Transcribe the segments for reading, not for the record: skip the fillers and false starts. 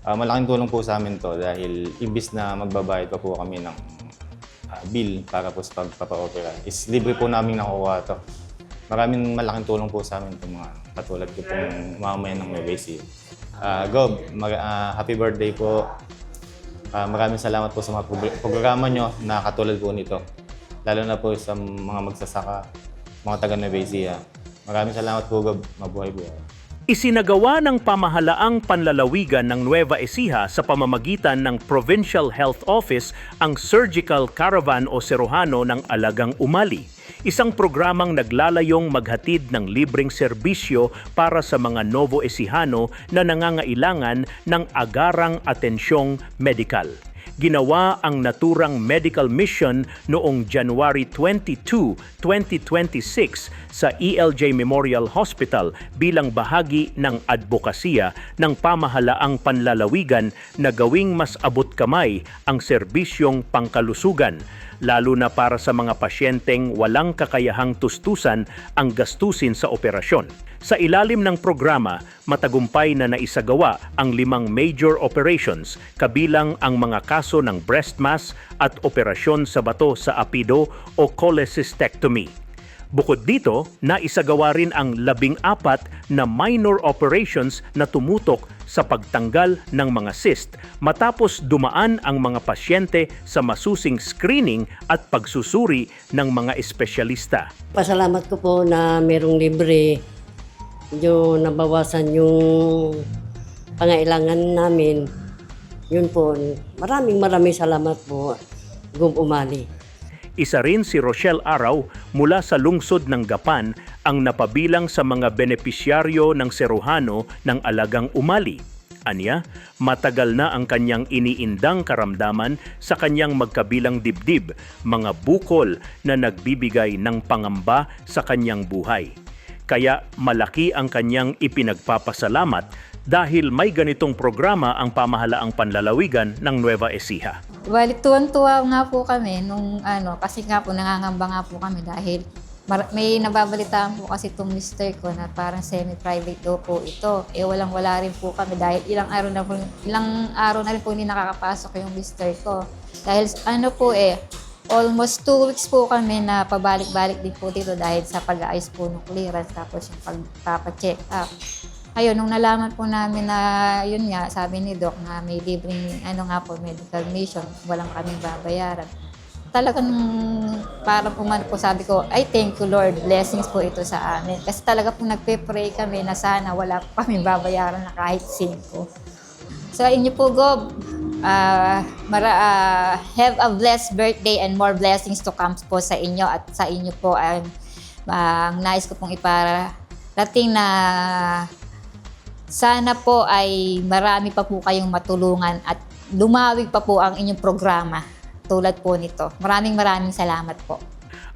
Malaking tulong po sa amin 'to dahil imbis na magbabayad pa po kami ng bill para po sa pagpapa-opera is libre po naming nakukuha 'to. Maraming malaking tulong po sa amin 'tong mga katulad ko pong mamamayan ng Nueva Ecija. Gob, happy birthday po. Maraming salamat po sa mga programa nyo na katulad po nito. Lalo na po sa mga magsasaka, mga taga Nueva Ecija. Maraming salamat po, Gob. Mabuhay po. Isinagawa ng pamahalaang panlalawigan ng Nueva Ecija sa pamamagitan ng Provincial Health Office ang Surgical Caravan o Serohano ng Alagang Umali. Isang programang naglalayong maghatid ng libreng serbisyo para sa mga Novo Ecijano na nangangailangan ng agarang atensyong medikal. Ginawa ang naturang medical mission noong January 22, 2026 sa ELJ Memorial Hospital bilang bahagi ng advokasya ng pamahalaang panlalawigan na gawing mas abot kamay ang serbisyong pangkalusugan, lalo na para sa mga pasyenteng walang kakayahang tustusan ang gastusin sa operasyon. Sa ilalim ng programa, matagumpay na naisagawa ang 5 major operations, kabilang ang mga kaso ng breast mass at operasyon sa bato sa apido o cholecystectomy. Bukod dito, naisagawa rin ang 14 na minor operations na tumutok sa pagtanggal ng mga cyst matapos dumaan ang mga pasyente sa masusing screening at pagsusuri ng mga espesyalista. Pasalamat ko po na merong libre, yung nabawasan yung pangailangan namin. Yun po, maraming salamat po, Gob Umali. Isa rin si Rochelle Araw mula sa lungsod ng Gapan ang napabilang sa mga benepisyaryo ng Serohano ng Alagang Umali. Anya, matagal na ang kanyang iniindang karamdaman sa kanyang magkabilang dibdib, mga bukol na nagbibigay ng pangamba sa kanyang buhay. Kaya malaki ang kanyang ipinagpapasalamat dahil may ganitong programa ang pamahalaang panlalawigan ng Nueva Ecija. Bali, tuwan-tuwa nga po kami nung kasi nga po nangangamba nga po kami dahil may nababalitaan po kasi itong mister ko na parang semi-private daw po ito. Walang-wala rin po kami dahil ilang araw na rin po hindi nakakapasok yung mister ko. Dahil almost 2 weeks po kami na pabalik-balik din po dito dahil sa pag-aayos po ng clearance tapos yung pagpapacheck up. Ayun, nung nalaman po namin na yun nga, sabi ni Doc na may libreng medical mission, walang kaming babayaran. Talagang parang po sabi ko, I thank you Lord, blessings po ito sa amin. Kasi talaga po nagpe-pray kami na sana wala pa kaming babayaran na kahit 5. So inyo po, Gob, have a blessed birthday and more blessings to come po sa inyo at sa inyo po ang nais ko pong iparating na sana po ay marami pa po kayong matulungan at lumawig pa po ang inyong programa tulad po nito. Maraming salamat po.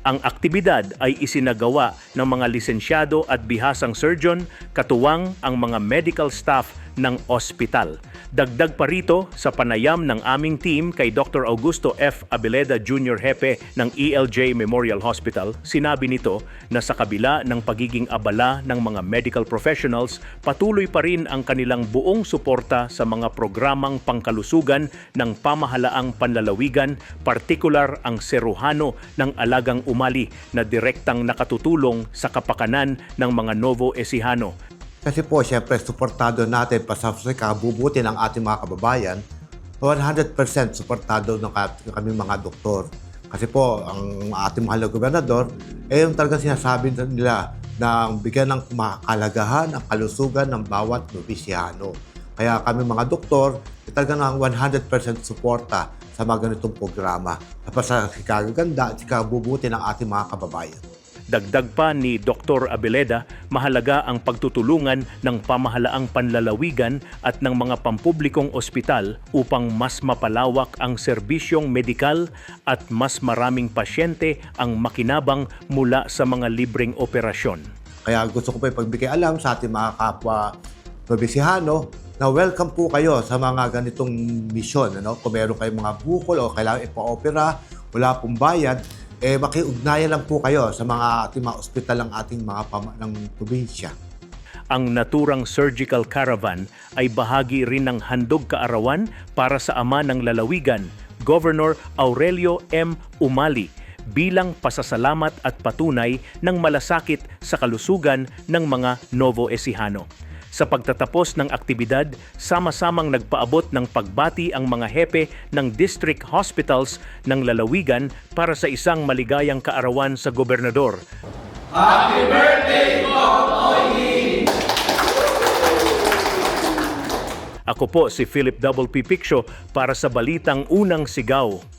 Ang aktibidad ay isinagawa ng mga lisensyado at bihasang surgeon, katuwang ang mga medical staff ng ospital. Dagdag pa rito sa panayam ng aming team kay Dr. Augusto F. Abeleda Jr. Hepe ng ELJ Memorial Hospital, sinabi nito na sa kabila ng pagiging abala ng mga medical professionals, patuloy pa rin ang kanilang buong suporta sa mga programang pangkalusugan ng pamahalaang panlalawigan, partikular ang Serohano ng Alagang Umali na direktang nakatutulong sa kapakanan ng mga Novo Ecijano. Kasi po, siyempre, suportado natin sa kabubuti ng ating mga kababayan, 100% suportado ng kami mga doktor. Kasi po, ang ating mahal na gobernador, yung talagang sinasabi nila na bigyan ng kalagahan ang kalusugan ng bawat Noviciano. Kaya kami mga doktor, talagang 100% suporta sa mga ganitong programa. Tapos sa kagaganda at kabubuti ng ating mga kababayan. Dagdag pa ni Dr. Abeleda, mahalaga ang pagtutulungan ng pamahalaang panlalawigan at ng mga pampublikong ospital upang mas mapalawak ang serbisyong medikal at mas maraming pasyente ang makinabang mula sa mga libreng operasyon. Kaya gusto ko pa ipagbigay alam sa ating mga kapwa Noviciano na welcome po kayo sa mga ganitong misyon. Kung meron kayong mga bukol o kailangan ipa-opera, wala pong bayad, makiugnayan lang po kayo sa mga ating mga ospital ng ating mga ng probinsya. Ang naturang surgical caravan ay bahagi rin ng handog kaarawan para sa ama ng lalawigan, Governor Aurelio M. Umali, bilang pasasalamat at patunay ng malasakit sa kalusugan ng mga Novo Ecijano. Sa pagtatapos ng aktibidad, sama-samang nagpaabot ng pagbati ang mga hepe ng district hospitals ng lalawigan para sa isang maligayang kaarawan sa gobernador. Happy birthday, Oily! Ako po si Philip P. Piccio para sa Balitang Unang Sigaw.